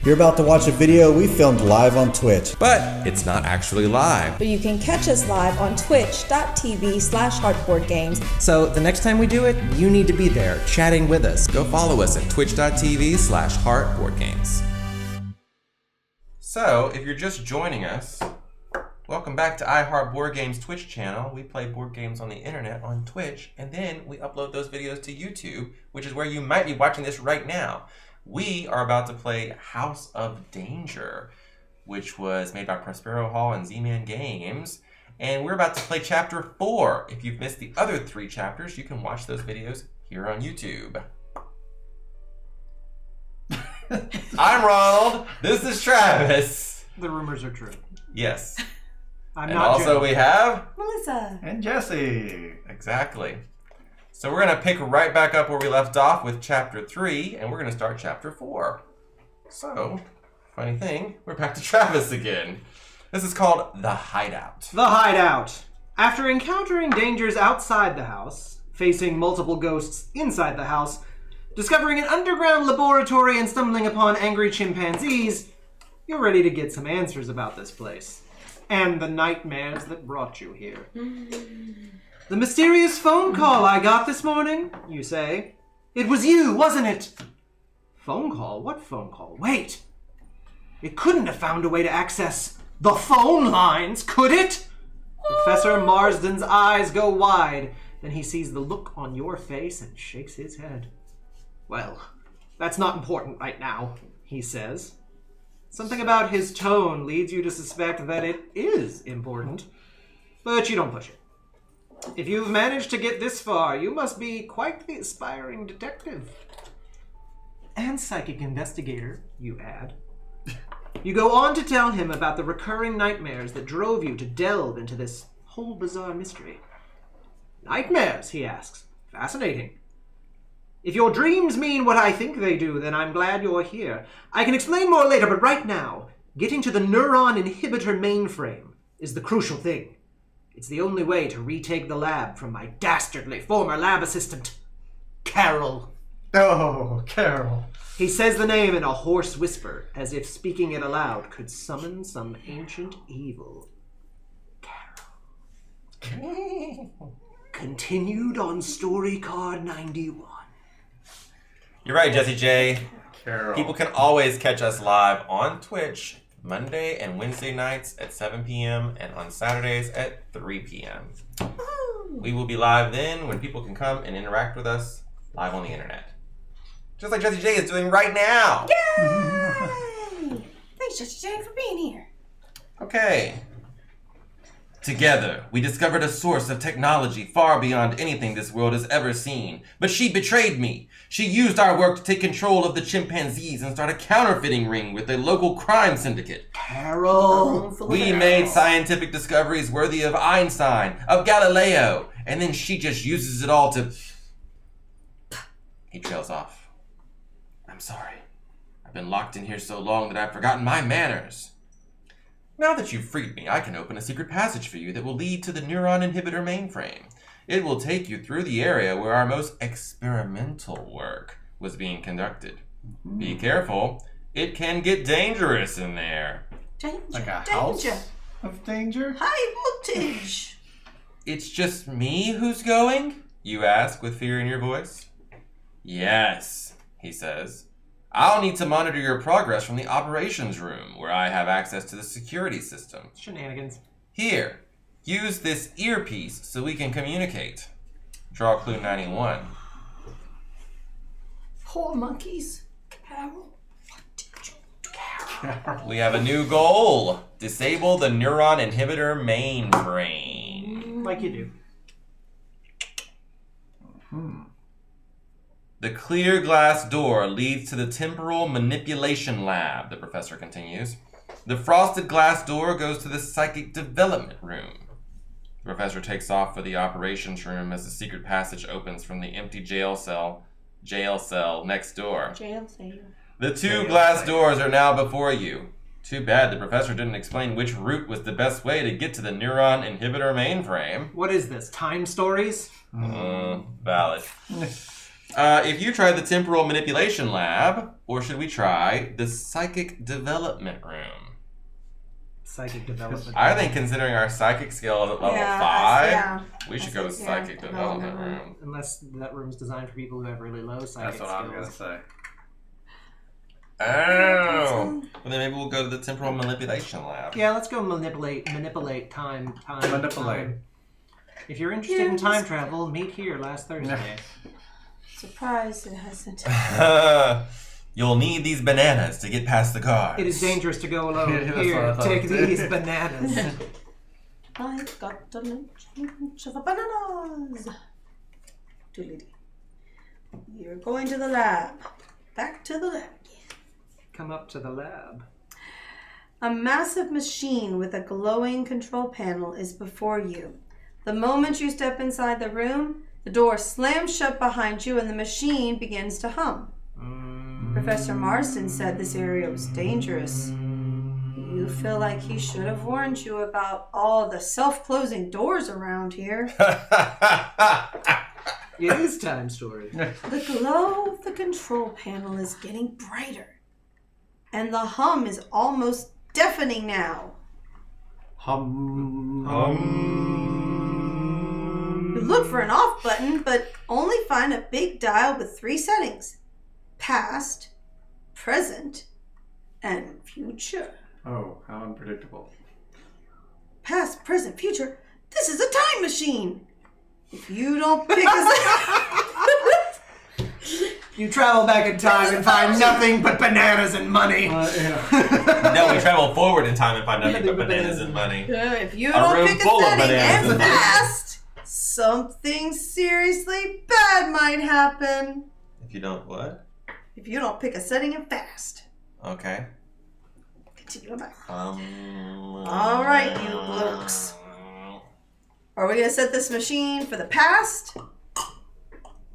You're about to watch a video we filmed live on Twitch. But it's not actually live. But you can catch us live on twitch.tv/heartboardgames. So the next time we do it, you need to be there, chatting with us. Go follow us at twitch.tv/heartboardgames. So, if you're just joining us, welcome back to iHeartBoardGames Twitch channel. We play board games on the internet on Twitch, and then we upload those videos to YouTube, which is where you might be watching this right now. We are about to play House of Danger, which was made by Prospero Hall and Z-Man Games, and we're about to play Chapter 4. If you've missed the other 3 chapters, you can watch those videos here on YouTube. I'm Ronald. This is Travis. The rumors are true. Yes. I'm and not also Jim. we have Melissa. And Jesse. Exactly. So we're going to pick right back up where we left off with Chapter 3, and we're going to start Chapter 4. So, funny thing, we're back to Travis again. This is called The Hideout. The Hideout. After encountering dangers outside the house, facing multiple ghosts inside the house, discovering an underground laboratory and stumbling upon angry chimpanzees, you're ready to get some answers about this place. And the nightmares that brought you here. The mysterious phone call I got this morning, you say. It was you, wasn't it? Phone call? What phone call? Wait. It couldn't have found a way to access the phone lines, could it? Professor Marsden's eyes go wide. Then he sees the look on your face and shakes his head. Well, that's not important right now, he says. Something about his tone leads you to suspect that it is important, but you don't push it. If you've managed to get this far, you must be quite the aspiring detective. And psychic investigator, you add. You go on to tell him about the recurring nightmares that drove you to delve into this whole bizarre mystery. Nightmares, he asks. Fascinating. If your dreams mean what I think they do, then I'm glad you're here. I can explain more later, but right now, getting to the neuron inhibitor mainframe is the crucial thing. It's the only way to retake the lab from my dastardly former lab assistant, Carol. Oh, Carol. He says the name in a hoarse whisper, as if speaking it aloud could summon some ancient evil. Carol. Continued on story card 91. You're right, Jesse J. Carol. People can always catch us live on Twitch Monday and Wednesday nights at 7 p.m. and on Saturdays at 3 p.m. We will be live then when people can come and interact with us live on the internet. Just like Jesse J is doing right now. Yay! Thanks, Jesse J, for being here. Okay. Together, we discovered a source of technology far beyond anything this world has ever seen. But she betrayed me. She used our work to take control of the chimpanzees and start a counterfeiting ring with a local crime syndicate. Carol. We made scientific discoveries worthy of Einstein, of Galileo, and then she just uses it all to... He trails off. I'm sorry. I've been locked in here so long that I've forgotten my manners. Now that you've freed me, I can open a secret passage for you that will lead to the neuron inhibitor mainframe. It will take you through the area where our most experimental work was being conducted. Be careful. It can get dangerous in there. Danger. Like a danger. house of danger? High voltage. It's just me who's going? You ask with fear in your voice. Yes, he says. I'll need to monitor your progress from the operations room, where I have access to the security system. Shenanigans. Here, use this earpiece so we can communicate. Draw clue 91. Poor monkeys. Carol, what did you do? Carol. We have a new goal. Disable the neuron inhibitor mainframe. Like you do. The clear glass door leads to the temporal manipulation lab, the professor continues. The frosted glass door goes to the psychic development room. The professor takes off for the operations room as the secret passage opens from the empty jail cell next door. Jail cell. The two glass doors are now before you. Too bad the professor didn't explain which route was the best way to get to the neuron inhibitor mainframe. What is this, Time Stories? Valid. If you try the temporal manipulation lab, or should we try the psychic development room? Psychic development. I think considering our psychic skill at level 5, we should go to psychic development room. Unless that room's designed for people who have really low psychic That's what I'm going to say. Oh. Well, then maybe we'll go to the temporal manipulation lab. Yeah, let's go manipulate time. Manipulate. Time. If you're interested in time travel, meet here last Thursday. Surprised it hasn't. You'll need these bananas to get past the guards. It is dangerous to go alone. Yeah, that's what I Here, thought. take these bananas. I've got a bunch of bananas. Doodly-dee. You're going to the lab. Back to the lab. Come up to the lab. A massive machine with a glowing control panel is before you. The moment you step inside the room, the door slams shut behind you and the machine begins to hum. Professor Marsden said this area was dangerous. You feel like he should have warned you about all the self-closing doors around here. It is time storage. The glow of the control panel is getting brighter. And the hum is almost deafening now. You look for an off button, but only find a big dial with 3 settings. Past, present, and future. Oh, how unpredictable. Past, present, future. This is a time machine. If you don't pick a You travel back in time and find nothing but bananas and money. No, we travel forward in time and find nothing but bananas and money. If you A don't room pick a full of setting bananas and and money. fast, something seriously bad might happen. If you don't what? If you don't pick a setting and fast. Okay. Continue back. All right, you blokes. Are we going to set this machine for the past,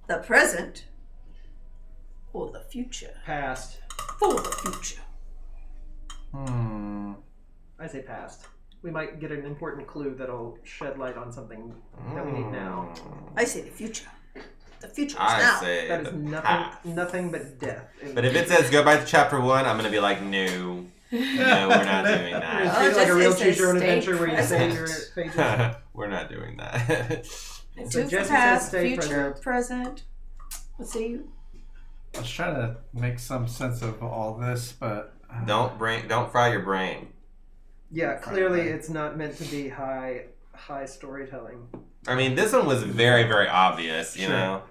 the present, or the future? Past. For the future. I say past. We might get an important clue that'll shed light on something that we need now. I say the future. The future is I now. say That is the nothing, past. nothing but death. But if it says go back to chapter 1, I'm gonna be like, no, we're not doing It's that. Oh, like a real just- it choose says your own stay adventure where you save your present. pages. We're not doing that. And So two for Jesse says past, stay future, present. Let's see. I was trying to make some sense of all this, but Don't fry your brain. Yeah, clearly it's not meant to be high storytelling. I mean, this one was very, very obvious, you Sure. know.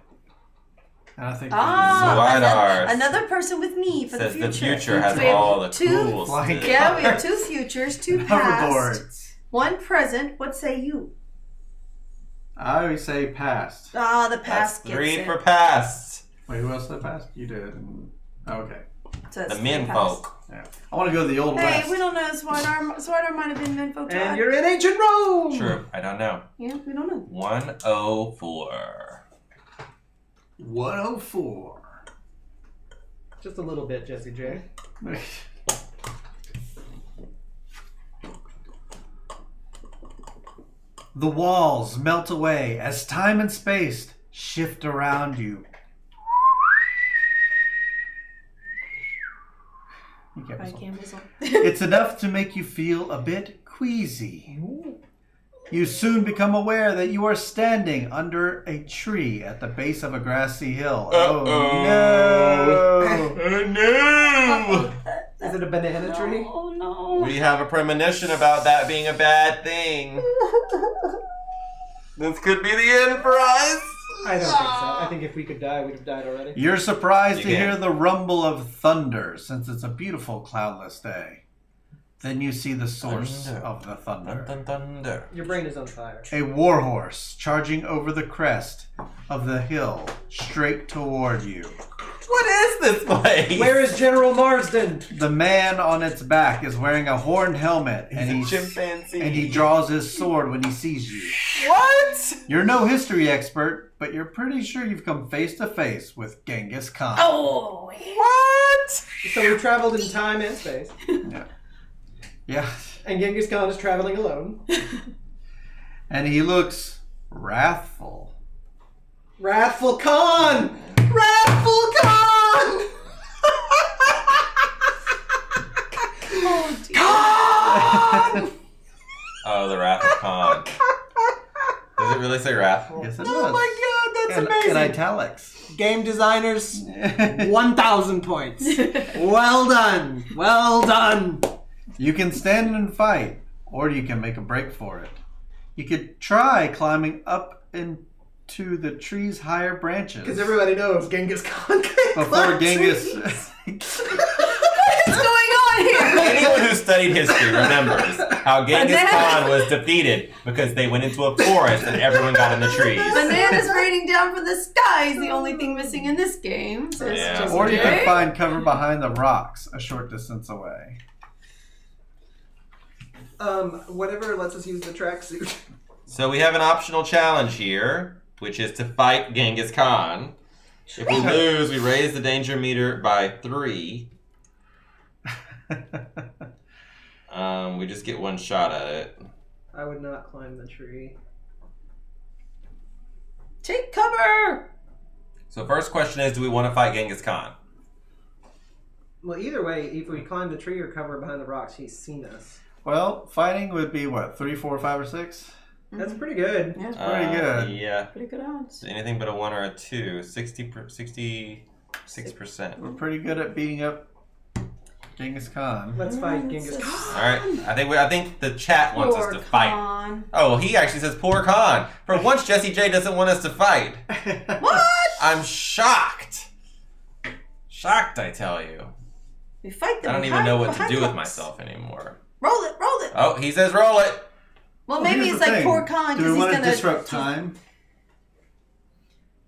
and I think Another person with me for the Says future. the future has We have all the two- cool Flying stuff. Yeah, we have 2 futures, 2 past, hoverboards. 1 present. What say you? I always say past. Ah, the That's past gets 3 it. for past. Wait, who else said past? You did. Okay. So it's The 3 men past. folk. Yeah. I want to go to the old Hey, west. we don't know. Swider might have been menfolk. And you're in ancient Rome! True. I don't know. Yeah, we don't know. 104. 104. Just a little bit, Jesse J. The walls melt away as time and space shift around you. You can't I whistle. can't whistle. It's enough to make you feel a bit queasy. You soon become aware that you are standing under a tree at the base of a grassy hill. Oh no! Oh no! Is it a banana tree? Oh no. We have a premonition about that being a bad thing. This could be the end for us. I don't think so. I think if we could die, we'd have died already. You're surprised You to can. hear the rumble of thunder since it's a beautiful cloudless day. Then you see the source Thunder. of the thunder. Dun, dun, thunder. Your brain is on fire. A warhorse charging over the crest of the hill straight toward you. What is this place? Where is General Marsden? The man on its back is wearing a horned helmet and He's a chimpanzee. and he draws his sword when he sees you. What? You're no history expert, but you're pretty sure you've come face to face with Genghis Khan. Oh. What? So we traveled in time and space. Yeah. And Genghis Khan is traveling alone. And he looks wrathful. Wrathful Khan! Raffle Con! Oh, dear. Con! Oh, the Wrath of Khan. Does it really say raffle? Yes, it Oh does. my god, that's In amazing. italics. Game designers, 1,000 points. Well done. Well done. You can stand and fight, or you can make a break for it. You could try climbing up into the tree's higher branches. Because everybody knows Genghis Khan can Before climb Genghis. trees. What's going on here? Anyone who studied history remembers how Genghis Banana. Khan was defeated because they went into a forest and everyone got in the trees. Bananas raining down from the sky is the only thing missing in this game. Says Yeah. Jesse Or you J. can find cover behind the rocks a short distance away. Whatever lets us use the tracksuit. So we have an optional challenge here, which is to fight Genghis Khan. If we lose, we raise the danger meter by 3. We just get one shot at it. I would not climb the tree. Take cover. So first question is, do we want to fight Genghis Khan? Well, either way, if we climb the tree or cover behind the rocks, he's seen us. Well, fighting would be what, 3, 4, 5, or 6? That's pretty good. Yeah, Pretty good. Yeah. pretty good odds. Anything but a 1 or a 2. 66%. We're pretty good at beating up Genghis Khan. Let's fight Genghis Khan. All right. I think the chat wants us Poor to fight. Khan. Oh, well, he actually says poor Khan. For once, Jesse J doesn't want us to fight. What? I'm shocked. Shocked, I tell you. We fight them. I don't even know what to behind do with rocks. myself anymore. Roll it, roll it. Oh, he says roll it. Well, Well, maybe here's it's the like thing. poor Khan Do because we he's want gonna to disrupt time?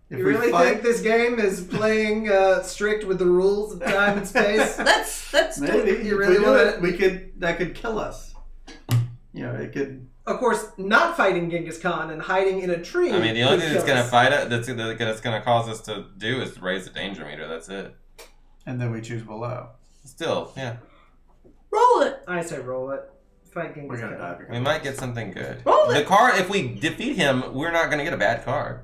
If You we really fight, think this game is playing strict with the rules of time and space? Let's do maybe it. You if really we do wanna- it, that could kill us. You know, it could. Of course, not fighting Genghis Khan and hiding in a tree. I mean, the only would thing that's kill gonna us. fight it, that's gonna cause us to do is raise the danger meter. That's it. And then we choose below. Still, yeah, Roll it. I say roll it. Fight We're Genghis gonna Khan. die. we might get something good. Roll The it. card, if we defeat him, we're not gonna get a bad card.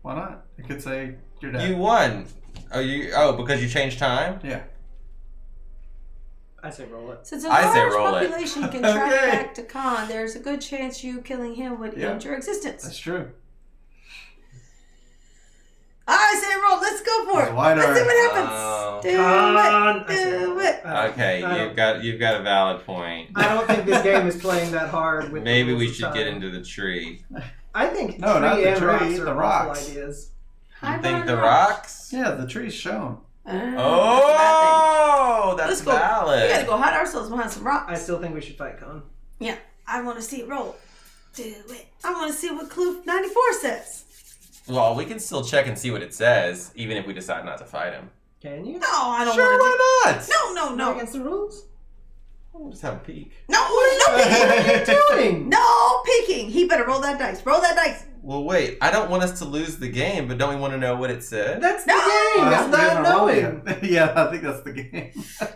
Why not? It could say you're dead. You won. Because you changed time. Yeah. I say roll it. Since a I say large roll it. population can track Okay. back to Khan, there's a good chance you killing him would Yeah. end your existence. That's true. I say roll. Let's go for it. Why Let's see not? what happens. Oh. Do Khan. it. I say Do roll it. Okay, you've got a valid point. I don't think this game is playing that hard. With the Maybe rules we of should time. get into the tree. I think No, not tree the and tree, rocks are the awful rocks. ideas. You think the rocks? Yeah, the tree's shown. Oh, that's Let's go. We gotta valid. go hide ourselves behind some rocks. I still think we should fight Khan. Yeah, I want to see it roll. Do it. I want to see what Clue 94 says. Well, we can still check and see what it says, even if we decide not to fight him. Can you? No, I don't Sure, want why not? to. No, Not no. against the rules? We'll just have a peek. No, no What are you peeking. doing? No peeking. He better roll that dice. Roll that dice. Well, wait. I don't want us to lose the game, but don't we want to know what it said? That's the No! game. Well, That's we not haven't rolled knowing. yet. Yeah, I think that's the game.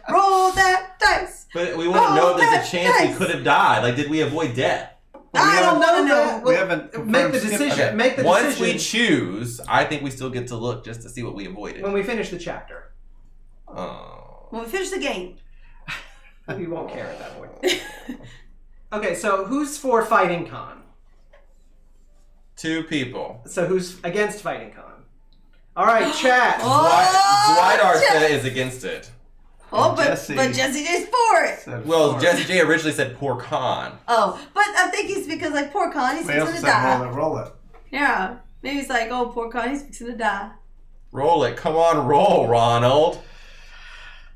Roll that dice. But we want to know if there's that a chance we dice. could have died. Like, did we avoid death? I don't want to know. that. We haven't Make the confirmed skip decision. yet. Make the Once we decision choose, I think we still get to look just to see what we avoided. when we finish the chapter. Oh. When we finish the game. We won't care at that point. Okay, so who's for fighting Khan? 2 people. So who's against fighting Khan? All right, chat. Zwidar is against it. Oh, but Jesse. Jesse J's for it. So Well, far. Jesse J originally said poor Khan. Oh, but I think it's because like poor Con, he's We fixing also to said die. roll it. Yeah, maybe it's like, oh, poor Con, he's fixing to die. Roll it. Come on, roll, Ronald.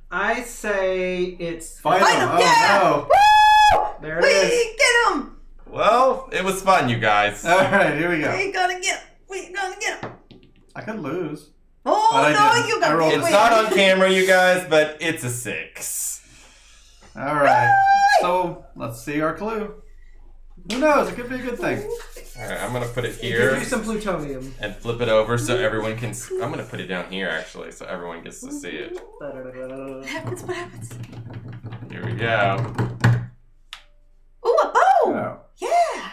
I say it's Fight Fight him! him, Oh yeah! no! Woo! There it We is. get him! Well, it was fun, you guys. All right, here we go. We gonna get him! We gonna get him! I could lose. Oh But I no, didn't. you I got rolled me. it. It's not on camera, you guys, but it's a 6. All right. So let's see our clue. Who knows? It could be a good thing. All right, I'm gonna put it Give here you some plutonium. and flip it over so everyone can. I'm gonna put it down here actually, so everyone gets to see it. What happens? What happens? Here we go. Ooh, a bow! Oh. Yeah!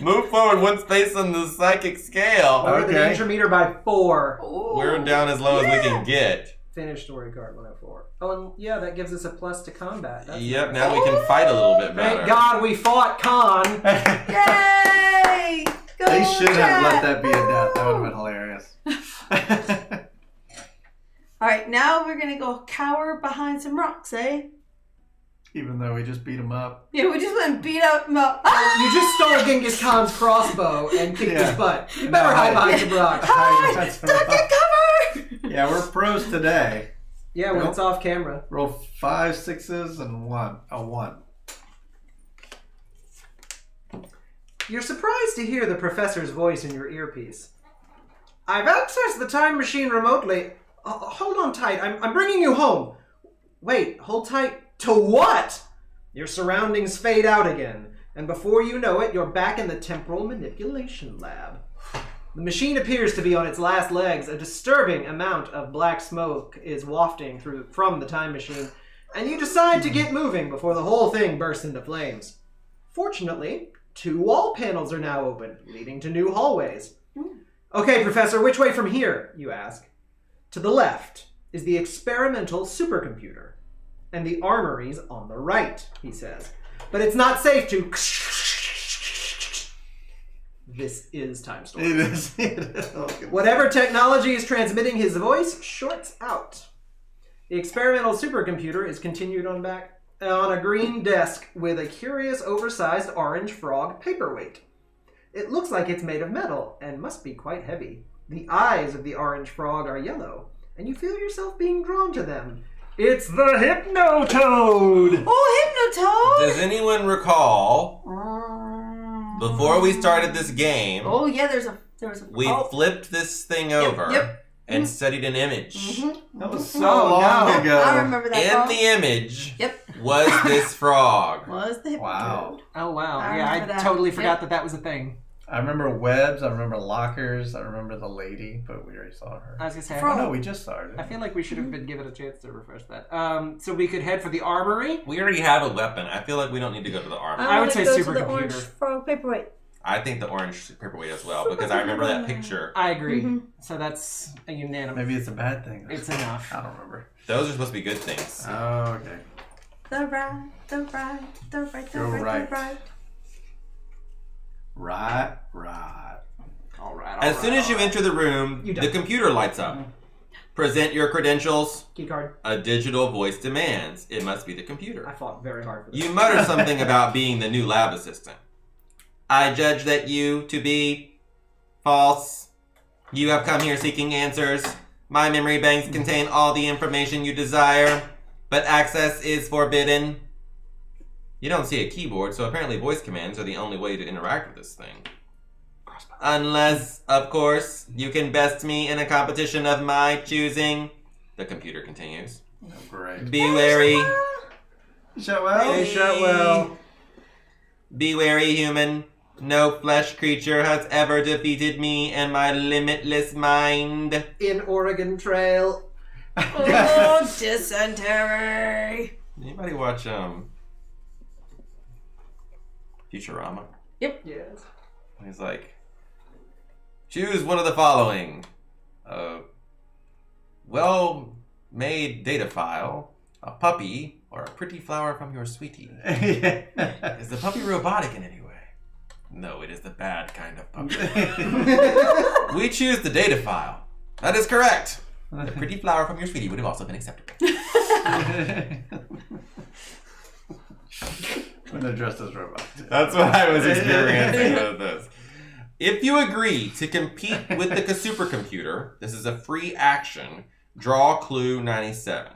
Move forward. Oh, and one's based on the psychic scale. Lower the Okay. danger meter by 4. We're down as low as we can get. Finish story card 104. Oh, and yeah, that gives us a plus to combat. That's Yep, nice. now we can fight a little bit better. Thank God we fought Khan. Yay! Go They should have let Cat! that be a death. That would have been hilarious. All right, now we're gonna go cower behind some rocks, eh? Even though we just beat him up. Yeah, we just went and beat up. Ah! You just stole Genghis Khan's crossbow and kicked Yeah. his butt. You better hide behind some rocks. Hide! Duck and cover! Yeah, we're pros today. Yeah, when it's off camera. Roll 5 6s and 1. A 1. You're surprised to hear the professor's voice in your earpiece. I've accessed the time machine remotely. Hold on tight. I'm bringing you home. Wait, hold tight. To what? Your surroundings fade out again, and before you know it, you're back in the temporal manipulation lab. The machine appears to be on its last legs. A disturbing amount of black smoke is wafting from the time machine, and you decide to get moving before the whole thing bursts into flames. Fortunately, 2 wall panels are now open, leading to new hallways. Okay, Professor, which way from here, you ask? To the left is the experimental supercomputer, and the armory's on the right, he says. But it's not safe to... This is Time Storm. It is. Oh, Whatever technology is transmitting his voice shorts out. The experimental supercomputer is continued on a green desk with a curious oversized orange frog paperweight. It looks like it's made of metal and must be quite heavy. The eyes of the orange frog are yellow, and you feel yourself being drawn to them. It's the Hypnotoad! Oh, Hypnotoad! Does anyone recall, before we started this game, Oh yeah, there was a. we flipped this thing over yep. and studied an image. That was so Oh, long no. ago. I remember that. In frog. the image Yep. was this frog. Was the Hypnotoad. Wow. Oh, wow. I Yeah, I remember that. totally forgot Yep. that that was a thing. I remember webs. I remember lockers. I remember the lady, but we already saw her. I was going to say, Frog. Oh, no, we just saw her. I feel like we should have been given a chance to refresh that. So we could head for the armory. We already have a weapon. I feel like we don't need to go to the armor. I would wanna say go to supercomputer. the orange frog paperweight. I think the orange paperweight as well, because I remember that picture. I agree. So that's a unanimous. Maybe it's a bad thing. It's enough. I don't remember. Those are supposed to be good things. Oh, okay. The right, the right, the right, the Go right, right. the right. Right. All right. As soon as you enter the room, You the don't. computer lights up. Present your credentials. Key card. A digital voice demands. It must be the I computer. fought very hard for this. You mutter something about being the new lab assistant. I judge that you to be false. You have come here seeking answers. My memory banks contain all the information you desire, but access is forbidden. You don't see a keyboard, so apparently voice commands are the only way to interact with this thing. Unless, of course, you can best me in a competition of my choosing. The computer continues. Oh, great. Be wary. Shotwell? Hey, Shotwell. Be wary, human. No flesh creature has ever defeated me and my limitless mind. In Oregon Trail. Oh, dysentery. Anybody watch Futurama? Yes. He's like, choose one of the following. A well-made data file, a puppy, or a pretty flower from your sweetie. Is the puppy robotic in any way? No, it is the bad kind of puppy. We choose the data file. That is correct. The pretty flower from your sweetie would have also been acceptable. When they're dressed as robots. That's what I was experiencing with this. If you agree to compete with the supercomputer, this is a free action. Draw clue 97.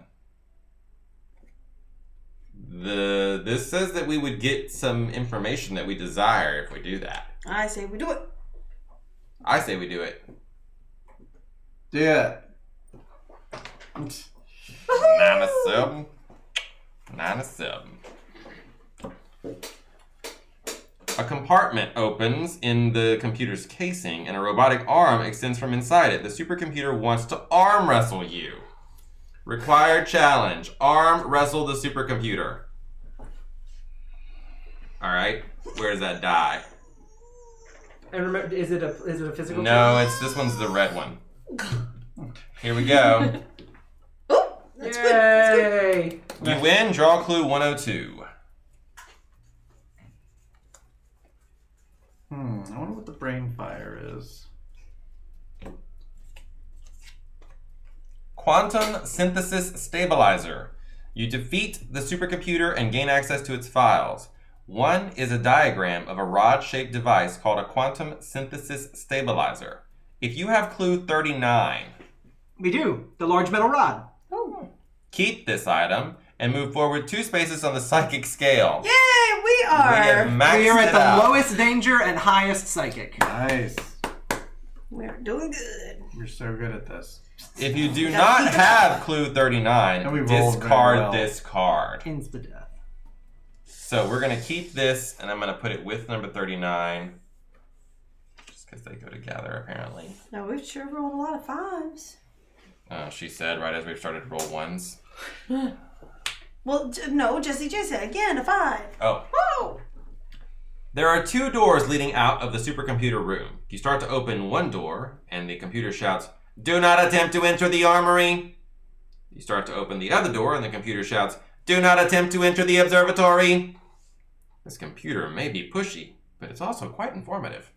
This says that we would get some information that we desire if we do that. I say we do it. I say we do it. Yeah. 97. 97. A compartment opens in the computer's casing and a robotic arm extends from inside it. The supercomputer wants to arm wrestle you. Required challenge. Arm wrestle the supercomputer. Alright. Where's that die? And remember, is it a physical? No, this one's the red one. Here we go. Oh, that's good. That's good. You win. Draw clue 102. I wonder what the brain fire is. Quantum synthesis stabilizer. You defeat the supercomputer and gain access to its files. One is a diagram of a rod-shaped device called a quantum synthesis stabilizer. If you have clue 39, We do. The large metal rod. keep this item and move forward 2 spaces on the psychic scale. Yay, we We have are. maxed We are at it the out. lowest danger and highest psychic. Nice. We're doing good. You're so good at this. If you do not have clue 39, And we rolled very discard well. this card. Insta-death. So we're going to keep this, and I'm going to put it with number 39. Just because they go together, apparently. No, we sure rolled a lot of 5s. She said right as we started to roll 1s. Well, no, Jesse J said again, a 5. Oh. Whoa! There are 2 doors leading out of the supercomputer room. You start to open one door, and the computer shouts, "Do not attempt to enter the armory." You start to open the other door, and the computer shouts, "Do not attempt to enter the observatory." This computer may be pushy, but it's also quite informative.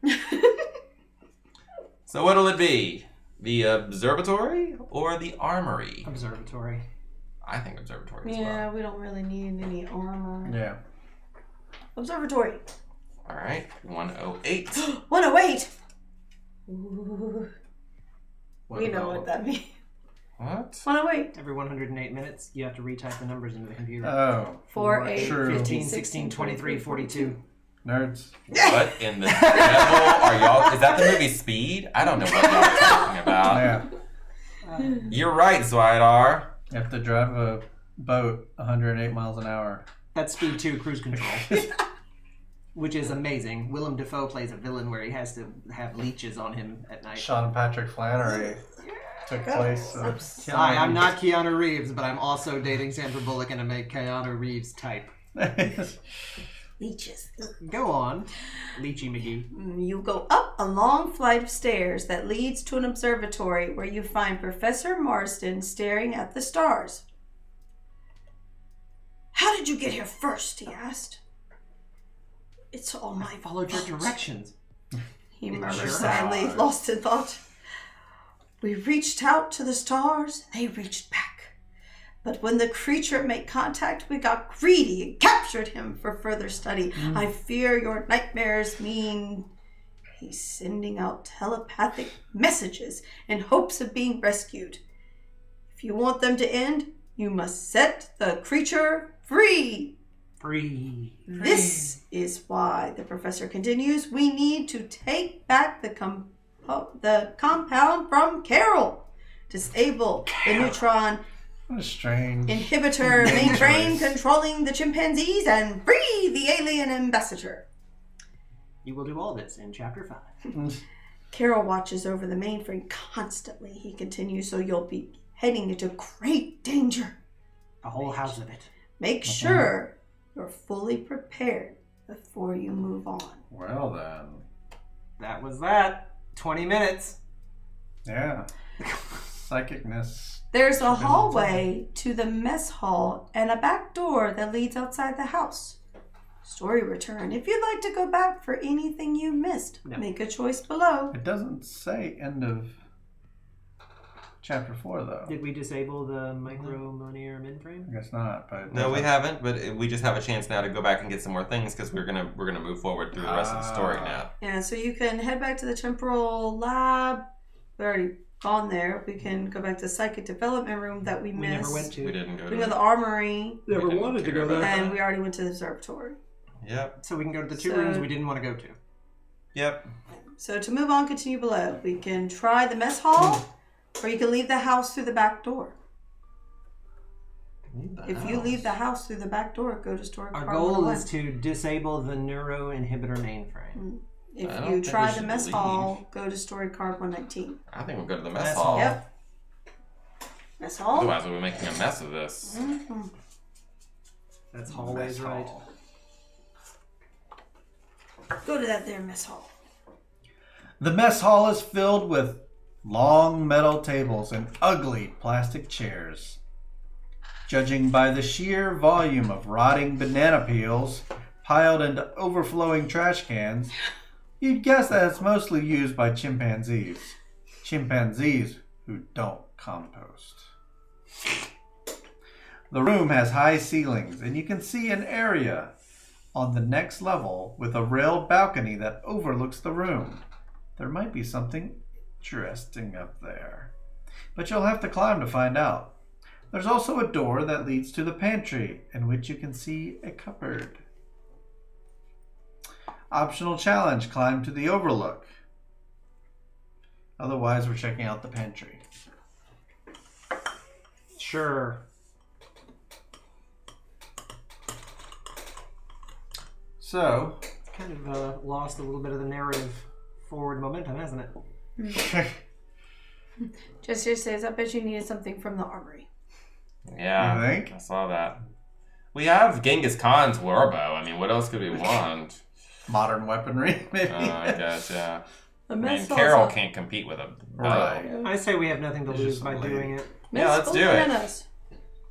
So what'll it be? The observatory or the armory? Observatory. I think observatory as Yeah, well. we don't really need any armor. Yeah. Observatory. All right, 108. 108. Ooh, we know about- what that means. What? 108. Every 108 minutes, you have to retype the numbers into the computer. Oh. 4, 8, True. 15, 16, 23, 42. Nerds. What in the devil are y'all? Is that the movie Speed? I don't know what y'all are talking about. Yeah. You're right, Zwydar. You have to drive a boat 108 miles an hour. That's Speed 2 Cruise Control. Which is amazing. Willem Dafoe plays a villain where he has to have leeches on him at night. Sean Patrick Flannery took place. Hi, I'm not Keanu Reeves, but I'm also dating Sandra Bullock and I make Keanu Reeves type. Leeches. Go on, Leechy McGee. You go up a long flight of stairs that leads to an observatory where you find Professor Marsden staring at the stars. "How did you get here first?" he asked. "It's all my Followed your fault," directions. he It's murmured your sadly, fault. lost in thought. "We reached out to the stars, they reached back. But when the creature made contact, we got greedy and captured him for further study. I fear your nightmares mean he's sending out telepathic messages in hopes of being rescued. If you want them to end, you must set the creature free." Free. This is why, the professor continues, we need to take back the compound from Carol. Disable the neutron What a strange. inhibitor mainframe controlling the chimpanzees and free the alien ambassador. You will do all this in Chapter 5. Carol watches over the mainframe constantly, he continues, so you'll be heading into great danger. A whole house of it. Make sure you're fully prepared before you move on. Well then. That was that. 20 minutes. Yeah. Psychicness. There's a hallway to the mess hall and a back door that leads outside the house. Story return. If you'd like to go back for anything you missed, make a choice below. It doesn't say end of Chapter 4 though. Did we disable the micro linear mainframe? I guess not, but No, we haven't, but we just have a chance now to go back and get some more things because we're gonna move forward through the rest of the story now. Yeah, so you can head back to the temporal lab. We've already gone there. We can go back to the psychic development room that we We missed. never went to. We didn't go We to go to it. the armory, Never We didn't wanted to care go about there. and we already went to the observatory. Yep. So we can go to the two So- rooms we didn't want to go to. Yep. So to move on, continue below. We can try the mess hall, or you can leave the house through the back door. If you leave the house through the back door, go to story Our card goal 101. is to disable the neuro inhibitor mainframe. If I don't you think try we the should mess leave. hall, go to story card 119. I think we'll go to the mess Mess hall. hall. Yep. Mess hall. Otherwise, we'll be making a mess of this. That's always right. Go to that there mess hall. The mess hall is filled with long metal tables and ugly plastic chairs. Judging by the sheer volume of rotting banana peels piled into overflowing trash cans, you'd guess that it's mostly used by chimpanzees. Chimpanzees who don't compost. The room has high ceilings, and you can see an area on the next level with a railed balcony that overlooks the room. There might be something interesting up there, but you'll have to climb to find out. There's also a door that leads to the pantry, in which you can see a cupboard. Optional challenge, climb to the overlook. Otherwise, we're checking out the pantry. Sure. So, Kind of lost a little bit of the narrative forward momentum, hasn't it? Jesse says, I bet you needed something from the armory. Yeah, You think? I saw that. We have Genghis Khan's warbow. I mean, what else could we want? modern weaponry, maybe. I guess, yeah. The I mean, mess Carol hall's can't compete with a bow. Right. I say we have nothing to It's lose just by late. doing it. Yeah, let's do it. bananas.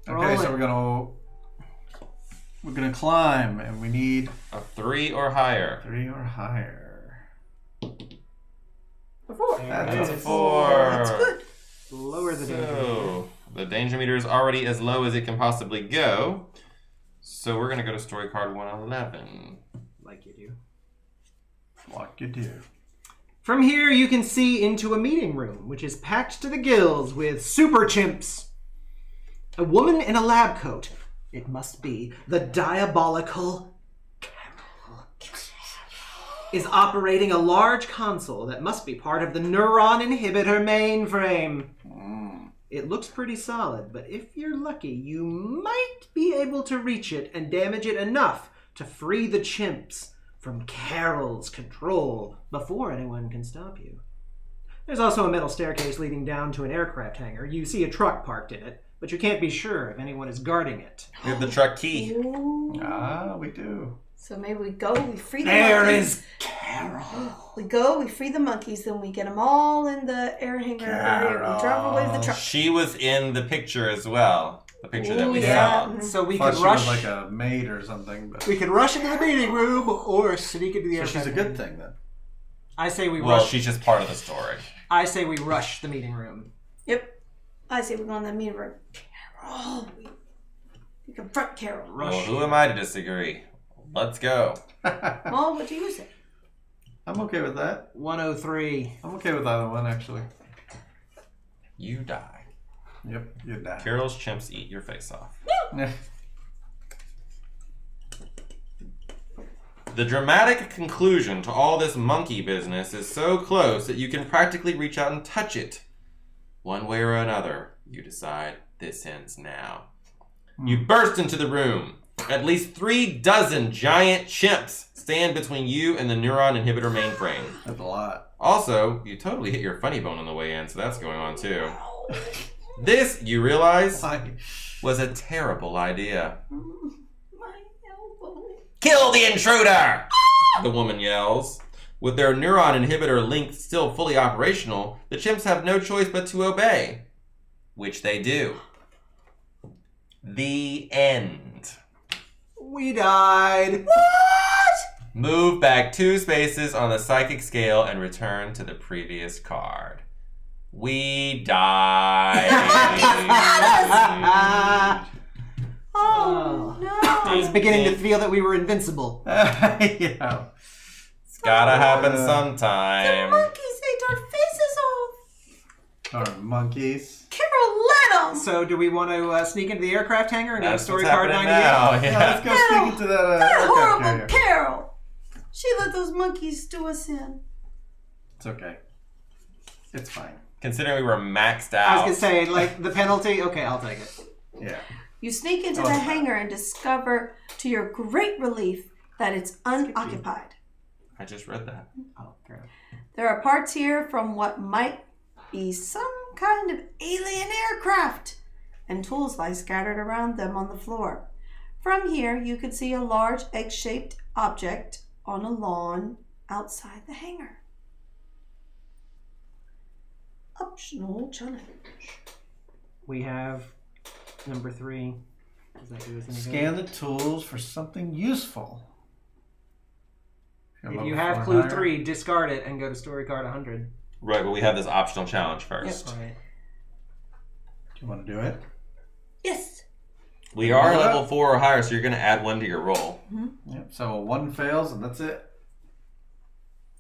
Okay, so Roll we're gonna climb, and we need A 3 or higher. 3 or higher. A 4. That's a Yes. 4. That's good. Lower the danger. So, the danger meter is already as low as it can possibly go. So we're going to go to story card 111. Like you do. Like you do. From here, you can see into a meeting room, which is packed to the gills with super chimps. A woman in a lab coat. It must be the diabolical Carol. Is operating a large console that must be part of the neuron inhibitor mainframe. It looks pretty solid, but if you're lucky, you might be able to reach it and damage it enough to free the chimps from Carol's control before anyone can stop you. There's also a metal staircase leading down to an aircraft hangar. You see a truck parked in it, but you can't be sure if anyone is guarding it. We have the truck key. Ooh. Ah, we do. So maybe we go, we free the There monkeys. is Carol. We go, we free the monkeys, then we get them all in the air hangar area. We drive away to the truck. She was in the picture as well. The picture that Ooh, we yeah. saw. So we Thought could she rush. was like a maid or something, but We could rush into the meeting room or sneak into the so aircraft. she's a good thing then. I say we Well, rush. she's just part of the story. I say we rush the meeting room. Yep. I say we're going to the meeting room. Carol. We confront Carol. Rush. Well, who am I to disagree? Let's go. Well, what do you say? I'm okay with that. 103. I'm okay with either one, actually. You die. Yep, you die. Carol's chimps eat your face off. The dramatic conclusion to all this monkey business is so close that you can practically reach out and touch it. One way or another, you decide this ends now. You burst into the room. At least 36 giant chimps stand between you and the neuron inhibitor mainframe. That's a lot. Also, you totally hit your funny bone on the way in, so that's going on too. This, you realize, Why? was a terrible idea. My elbow. Kill the intruder! The woman yells. With their neuron inhibitor link still fully operational, the chimps have no choice but to obey. Which they do. The end. We died. Move back 2 spaces on the psychic scale and return to the previous card. We died. Oh, I was no. beginning to feel that we were invincible. Yeah. It's gotta happen The sometime. monkeys ate our faces off. Darn monkeys. Carol let them. So, do we want to sneak into the aircraft hangar and go to That's story what's card happening 98? now. Yeah, Yeah. let's go sneak into that That aircraft horrible carrier. Carol. She let those monkeys do us in. It's okay. It's fine. Considering we were maxed I was out. going to say, like, the penalty? Okay, I'll take it. Yeah. You sneak into Oh, the yeah. hangar and discover, to your great relief, that it's unoccupied. I just read that. Oh, fair enough. There are parts here from what might be some kind of alien aircraft, and tools lie scattered around them on the floor. From here, you could see a large egg-shaped object on a lawn outside the hangar. optional challenge. We have number 3. Does that do us any Scan good? the tools for something useful. If you have clue 3, discard it and go to story card 100. Right, but we have this optional challenge first. All right. Do you want to do it? Yes. We are level 4 or higher, so you're going to add 1 to your roll. Yep. So 1 fails, and that's it.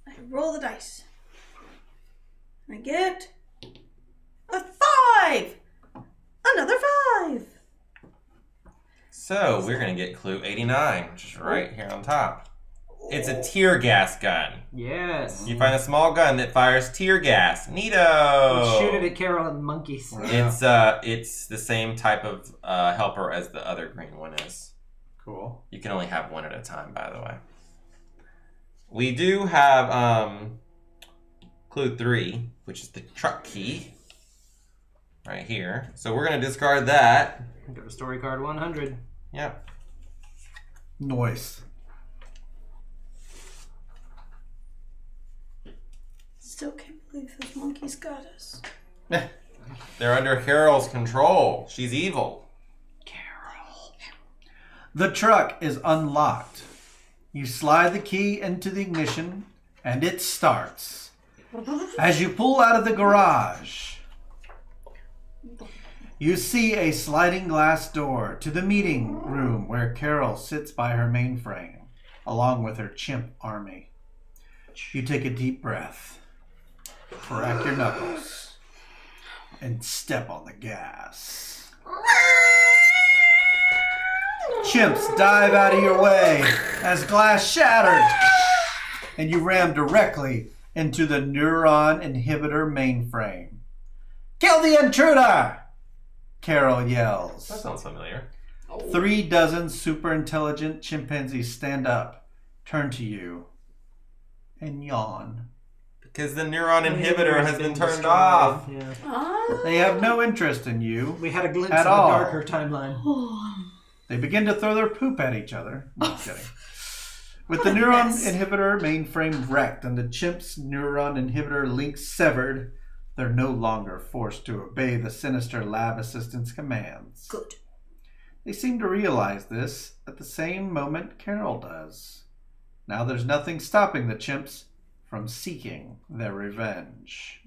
I roll the dice. I get a 5. Another 5. So we're going to get clue 89, which is right here on top. It's a tear gas gun. Yes. You find a small gun that fires tear gas. Neato! Let's shoot it at Carol and the monkeys. It's the same type of helper as the other green one is. Cool. You can only have 1 at a time, by the way. We do have clue 3, which is the truck key. Right here. So we're going to discard that. Go to story card 100. Yep. Noise. Still can't believe those monkeys got us. They're under Carol's control. She's evil. Carol. The truck is unlocked. You slide the key into the ignition, and it starts. As you pull out of the garage, you see a sliding glass door to the meeting room where Carol sits by her mainframe, along with her chimp army. You take a deep breath, crack your knuckles, and step on the gas. Chimps dive out of your way as glass shatters, and you ram directly into the neuron inhibitor mainframe. Kill the intruder! Carol yells. That sounds familiar. 3 dozen super intelligent chimpanzees stand up, turn to you, and yawn. Because the neuron inhibitor has been turned off. Yeah. They have no interest in you. We had a glimpse At of all. a darker timeline. They begin to throw their poop at each other. No, I'm kidding. With the neuron inhibitor mainframe wrecked and the chimp's neuron inhibitor links severed, they're no longer forced to obey the sinister lab assistant's commands. Good. They seem to realize this at the same moment Carol does. Now there's nothing stopping the chimps from seeking their revenge.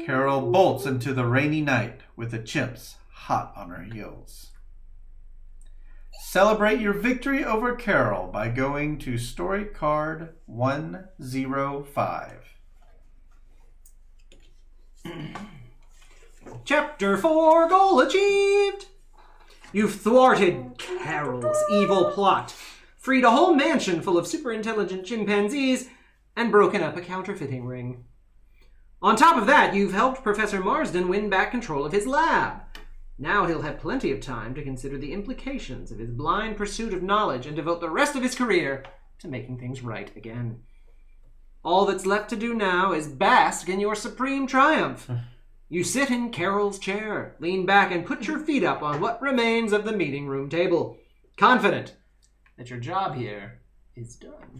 Carol bolts into the rainy night with the chimps hot on her heels. Celebrate your victory over Carol by going to story card 105. Chapter 4, goal achieved! You've thwarted Carol's evil plot, freed a whole mansion full of super intelligent chimpanzees, and broken up a counterfeiting ring. On top of that, you've helped Professor Marsden win back control of his lab. Now he'll have plenty of time to consider the implications of his blind pursuit of knowledge and devote the rest of his career to making things right again. All that's left to do now is bask in your supreme triumph. You sit in Carol's chair, lean back, and put your feet up on what remains of the meeting room table, confident that your job here is done.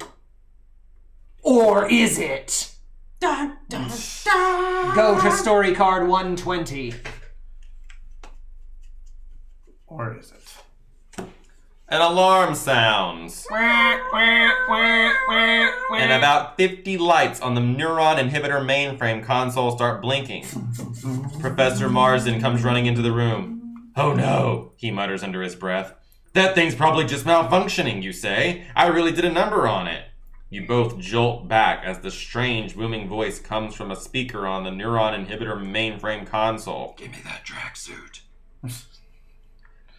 Or is it? Dun, dun, dun. Go to story card 120. Or is it? An alarm sounds. And about 50 lights on the neuron inhibitor mainframe console start blinking. Professor Marsden comes running into the room. Oh no, he mutters under his breath. That thing's probably just malfunctioning, you say. I really did a number on it. You both jolt back as the strange booming voice comes from a speaker on the neuron inhibitor mainframe console. Give me that tracksuit.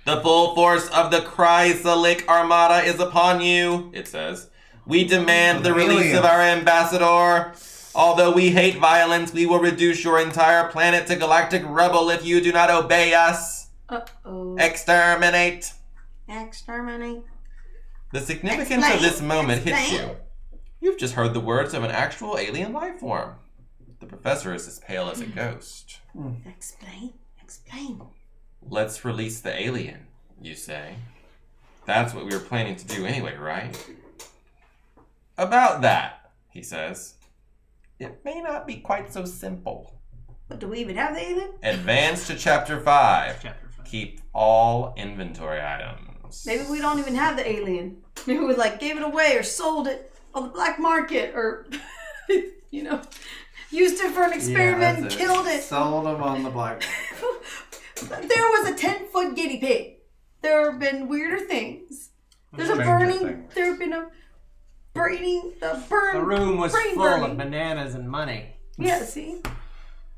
The full force of the Chrysalic Armada is upon you, it says. We demand the release of our ambassador. Although we hate violence, we will reduce your entire planet to galactic rubble if you do not obey us. Uh-oh. Exterminate. Exterminate. The significance of this moment hits you. You've just heard the words of an actual alien life form. The professor is as pale as a ghost. Explain. Explain. Let's release the alien, you say. That's what we were planning to do anyway, right? About that, he says. It may not be quite so simple. But do we even have the alien? Advance to Chapter 5. Chapter 5. Keep all inventory items. Maybe we don't even have the alien. Maybe we gave it away or sold it on the black market or, used it for an experiment and killed it. Sold them on the black. There was a 10-foot guinea pig. There have been weirder things. There's a Stranger things. there have been a burn. The room was brain full burning. of bananas and money. Yeah, see?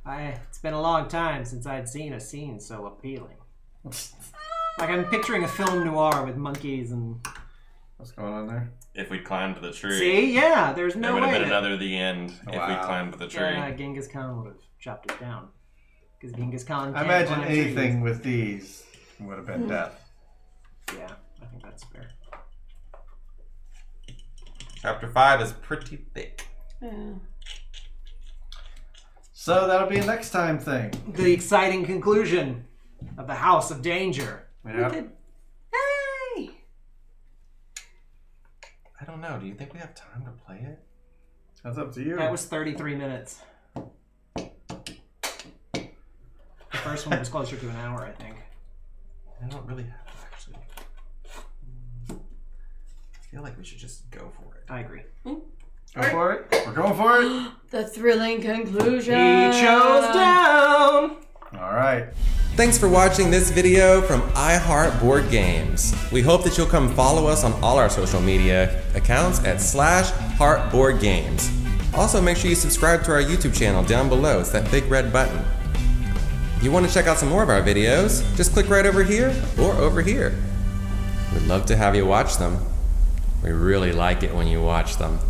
It's been a long time since I'd seen a scene so appealing. Like I'm picturing a film noir with monkeys and... What's going on there? If we'd climbed to the tree. See? Yeah, there's There no would way. have been another The End if Wow. we'd climbed to the tree. Genghis Khan would have chopped it down. Because Genghis Khan I can't imagine climb anything trees. with these would have been death. Yeah, I think that's fair. Chapter 5 is pretty thick. Yeah. So that'll be a next time thing. The exciting conclusion of the House of Danger. Yep. Hey! I don't know. Do you think we have time to play it? That's up to you. That was 33 minutes. The first one was closer to an hour, I think. I don't really have actually. I feel like we should just go for it. I agree. Go for it. We're going for it. The thrilling conclusion. He chose down! All right. Thanks for watching this video from iHeart Board Games. We hope that you'll come follow us on all our social media accounts at /HeartBoardGames. Also, make sure you subscribe to our YouTube channel down below. It's that big red button. If you want to check out some more of our videos, just click right over here or over here. We'd love to have you watch them. We really like it when you watch them.